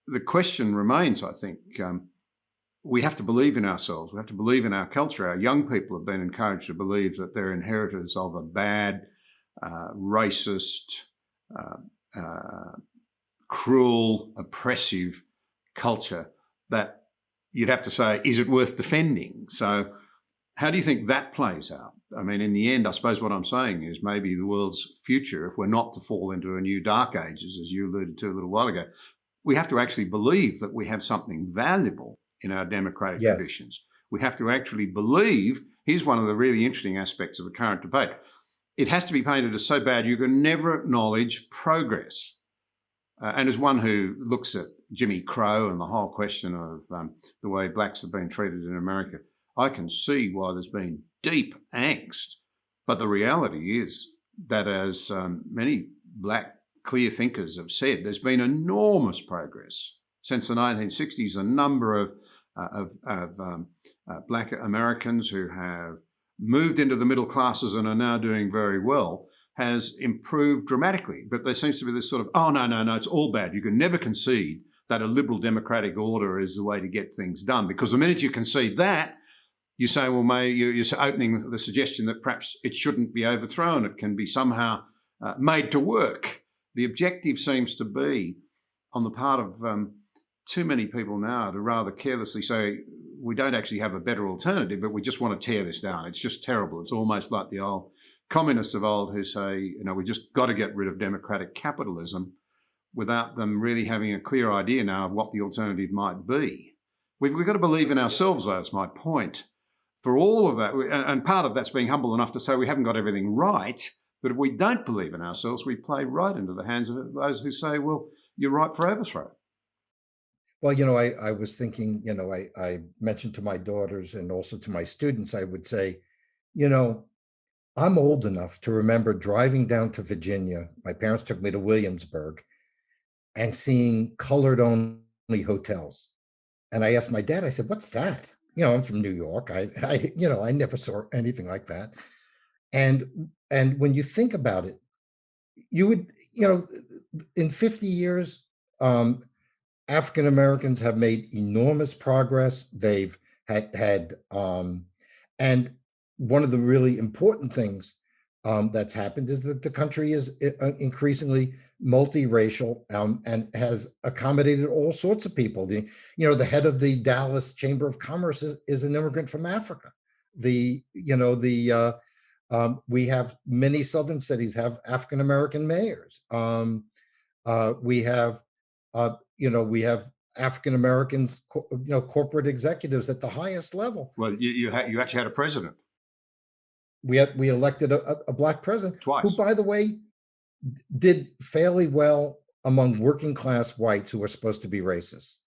the question remains, I think, we have to believe in ourselves. We have to believe in our culture. Our young people have been encouraged to believe that they're inheritors of a bad, racist, cruel, oppressive culture that you'd have to say, is it worth defending? So how do you think that plays out? I mean, in the end, I suppose what I'm saying is maybe the world's future, if we're not to fall into a new dark ages, as you alluded to a little while ago, we have to actually believe that we have something valuable in our democratic Yes. traditions. We have to actually believe, here's one of the really interesting aspects of the current debate. It has to be painted as so bad you can never acknowledge progress. And as one who looks at Jimmy Crow and the whole question of the way blacks have been treated in America, I can see why there's been deep angst. But the reality is that, as many black clear thinkers have said, there's been enormous progress since the 1960s. A number of black Americans who have moved into the middle classes and are now doing very well has improved dramatically. But there seems to be this sort of, oh, no, it's all bad. You can never concede that a liberal democratic order is the way to get things done. Because the minute you concede that, you say, well, you're opening the suggestion that perhaps it shouldn't be overthrown. It can be somehow made to work. The objective seems to be, on the part of too many people now, to rather carelessly say, we don't actually have a better alternative, but we just want to tear this down. It's just terrible. It's almost like the old communists of old who say, we just got to get rid of democratic capitalism, without them really having a clear idea now of what the alternative might be. We've got to believe in ourselves, though, is my point. For all of that, and part of that's being humble enough to say we haven't got everything right, but if we don't believe in ourselves, we play right into the hands of those who say, well, you're right for overthrow. Well, I was thinking, I mentioned to my daughters and also to my students, I would say, you know, I'm old enough to remember driving down to Virginia. My parents took me to Williamsburg and seeing colored only hotels. And I asked my dad, I said, what's that? I'm from New York. I never saw anything like that. And when you think about it, you would, in 50 years, African Americans have made enormous progress. They've and one of the really important things that's happened is that the country is increasingly multiracial and has accommodated all sorts of people. The head of the Dallas Chamber of Commerce is an immigrant from Africa. We have many southern cities have African American mayors. We have African Americans, corporate executives at the highest level. Well, you actually had a president. We elected a black president Twice. who, by the way, did fairly well among working class whites who are supposed to be racist.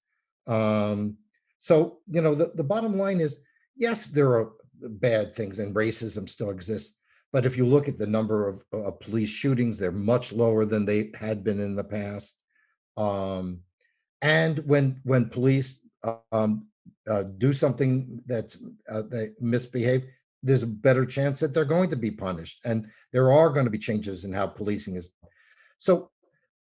So the bottom line is, yes, there are bad things and racism still exists. But if you look at the number of police shootings, they're much lower than they had been in the past. And when police do something they misbehave, there's a better chance that they're going to be punished. And there are going to be changes in how policing is. So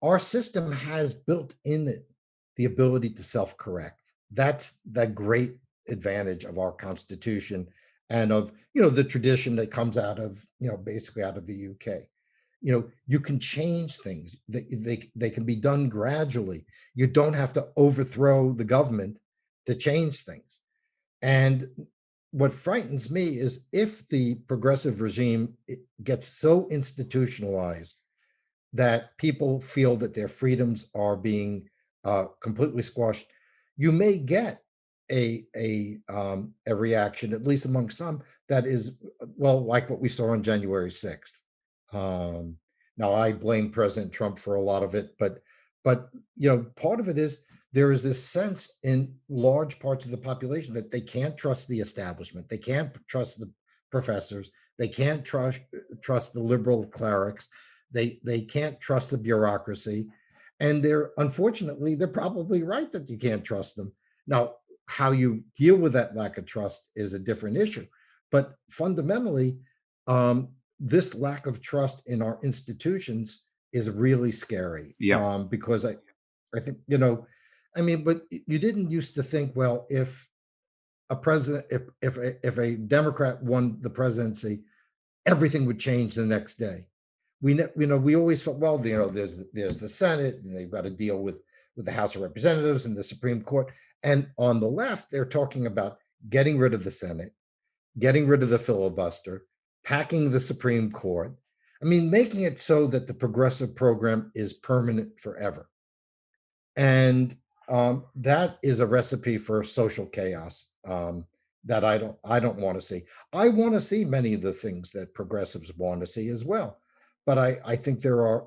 our system has built in it the ability to self-correct. That's the great advantage of our Constitution and of, the tradition that comes out of, basically out of the UK. You can change things. They can be done gradually. You don't have to overthrow the government to change things. And what frightens me is if the progressive regime gets so institutionalized that people feel that their freedoms are being completely squashed, you may get a reaction, at least among some, that is, well, like what we saw on January 6th. Now I blame President Trump for a lot of it, but part of it is there is this sense in large parts of the population that they can't trust the establishment, they can't trust the professors, they can't trust the liberal clerics, they can't trust the bureaucracy, and unfortunately they're probably right that you can't trust them. Now, how you deal with that lack of trust is a different issue, but fundamentally, this lack of trust in our institutions is really scary. Yeah. Because I think, I mean, but you didn't used to think, well, if a president, if a Democrat won the presidency, everything would change the next day. We always felt, well, there's the Senate, and they've got to deal with the House of Representatives and the Supreme Court. And on the left, they're talking about getting rid of the Senate, getting rid of the filibuster, packing the Supreme Court. I mean, making it so that the progressive program is permanent forever. And that is a recipe for social chaos that I don't want to see. I want to see many of the things that progressives want to see as well, but I think there are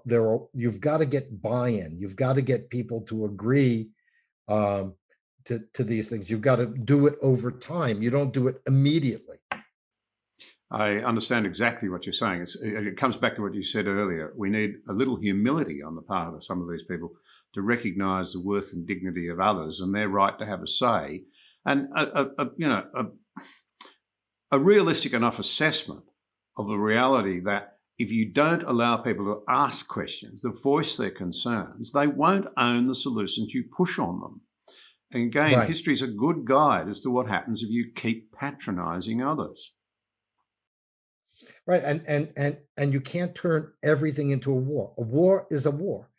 you've got to get buy-in. You've got to get people to agree um, to these things. You've got to do it over time. You don't do it immediately. I understand exactly what you're saying. It comes back to what you said earlier. We need a little humility on the part of some of these people to recognise the worth and dignity of others and their right to have a say, and a realistic enough assessment of the reality that if you don't allow people to ask questions, to voice their concerns, they won't own the solutions you push on them. And again, Right. history is a good guide as to what happens if you keep patronising others. Right. And you can't turn everything into a war. A war is a war.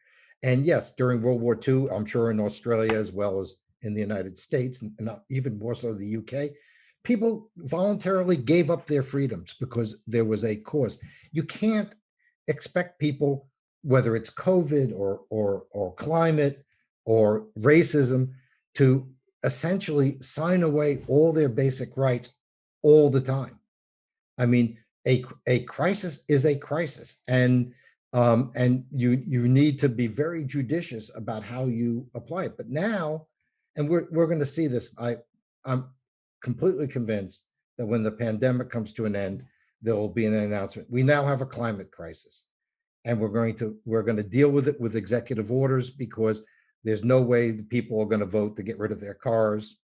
And yes, during World War II, I'm sure in Australia as well as in the United States, and even more so the UK, people voluntarily gave up their freedoms because there was a cause. You can't expect people, whether it's COVID or climate or racism, to essentially sign away all their basic rights all the time. I mean, a crisis is a crisis, and you need to be very judicious about how you apply it. But now, and we're going to see this. I'm completely convinced that when the pandemic comes to an end, there will be an announcement. We now have a climate crisis, and we're going to deal with it with executive orders, because there's no way the people are going to vote to get rid of their cars,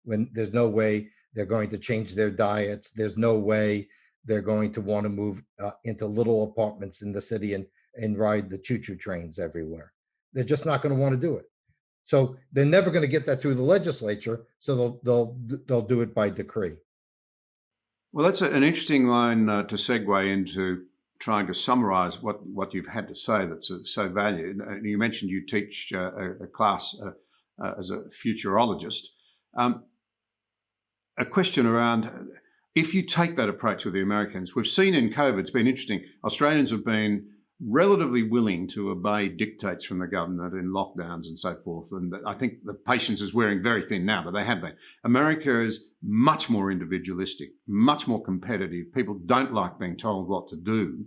when there's no way they're going to change their diets. There's no way they're going to want to move into little apartments in the city and ride the choo-choo trains everywhere. They're just not going to want to do it. So they're never going to get that through the legislature. So they'll do it by decree. Well, that's an interesting line to segue into trying to summarise what you've had to say that's so valued. You mentioned you teach a class as a futurologist. A question around, if you take that approach with the Americans, we've seen in COVID, it's been interesting, Australians have been relatively willing to obey dictates from the government in lockdowns and so forth. And I think the patience is wearing very thin now, but they have been. America is much more individualistic, much more competitive. People don't like being told what to do.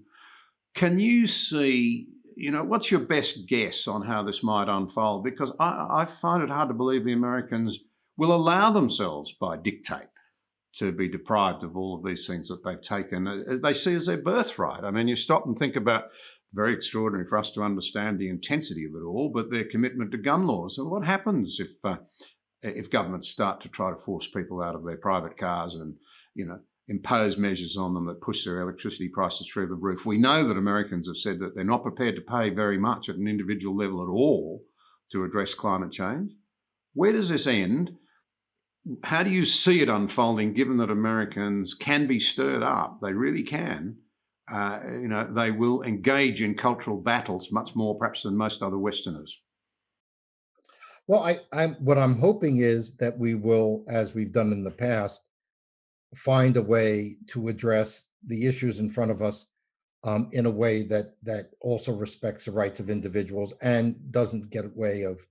Can you see, what's your best guess on how this might unfold? Because I find it hard to believe the Americans will allow themselves by dictate to be deprived of all of these things that they've taken, they see as their birthright. I mean, you stop and think about, very extraordinary for us to understand the intensity of it all, but their commitment to gun laws. And what happens if governments start to try to force people out of their private cars and, impose measures on them that push their electricity prices through the roof? We know that Americans have said that they're not prepared to pay very much at an individual level at all to address climate change. Where does this end? How do you see it unfolding, given that Americans can be stirred up? They really can. They will engage in cultural battles much more perhaps than most other Westerners. Well, what I'm hoping is that we will, as we've done in the past, find a way to address the issues in front of us in a way that also respects the rights of individuals and doesn't get away of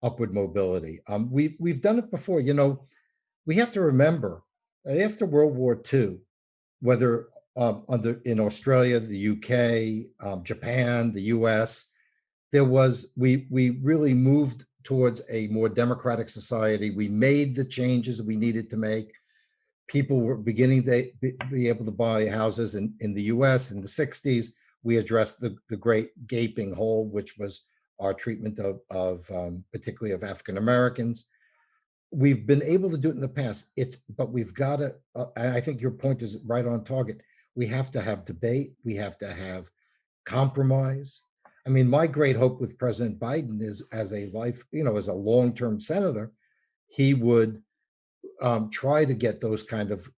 upward mobility. We've done it before. We have to remember that after World War II, whether in Australia, the UK, Japan, the US, we really moved towards a more democratic society. We made the changes we needed to make. People were beginning to be able to buy houses in the US in the 60s. We addressed the great gaping hole, which was our treatment of particularly of African Americans. We've been able to do it in the past. But we've got to. I think your point is right on target. We have to have debate. We have to have compromise. I mean, my great hope with President Biden is as a as a long-term senator, he would try to get those kind of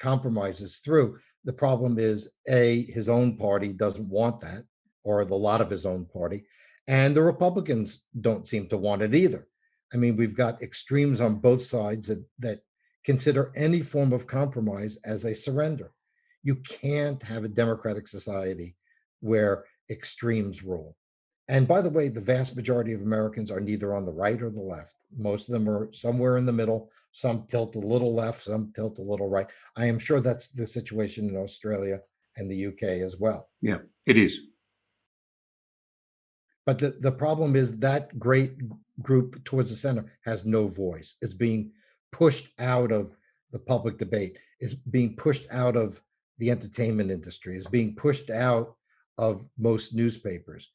compromises through. The problem is, his own party doesn't want that, or the lot of his own party, and the Republicans don't seem to want it either. I mean, we've got extremes on both sides that consider any form of compromise as a surrender. You can't have a democratic society where extremes rule. And by the way, the vast majority of Americans are neither on the right or the left. Most of them are somewhere in the middle. Some tilt a little left, some tilt a little right. I am sure that's the situation in Australia and the UK as well. Yeah, it is. But the problem is that great group towards the center has no voice. It's being pushed out of the public debate. It's being pushed out of the entertainment industry. It's being pushed out of most newspapers.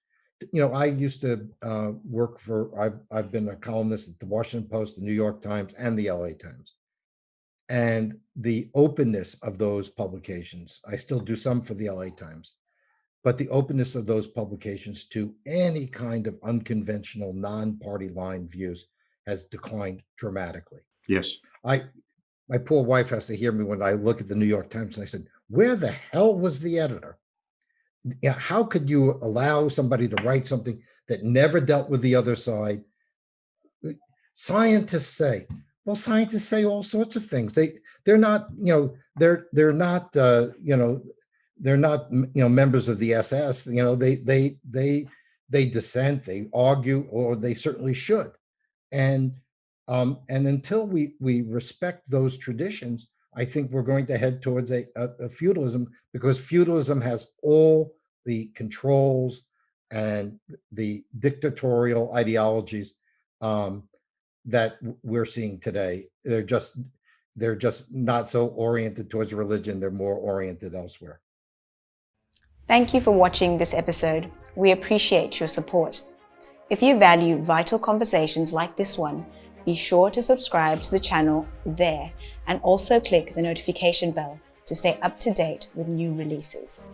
I used to work I've been a columnist at the Washington Post, the New York Times, and the LA Times. And the openness of those publications, I still do some for the LA Times, but the openness of those publications to any kind of unconventional, non-party line views has declined dramatically. Yes. My poor wife has to hear me when I look at the New York Times, and I said, where the hell was the editor? How could you allow somebody to write something that never dealt with the other side? Scientists say all sorts of things. They're not, they're not, they're not, members of the SS. They dissent, they argue, or they certainly should. And until we respect those traditions, I think we're going to head towards a feudalism, because feudalism has all the controls and the dictatorial ideologies that we're seeing today. They're just not so oriented towards religion. They're more oriented elsewhere. Thank you for watching this episode. We appreciate your support. If you value vital conversations like this one, be sure to subscribe to the channel there, and also click the notification bell to stay up to date with new releases.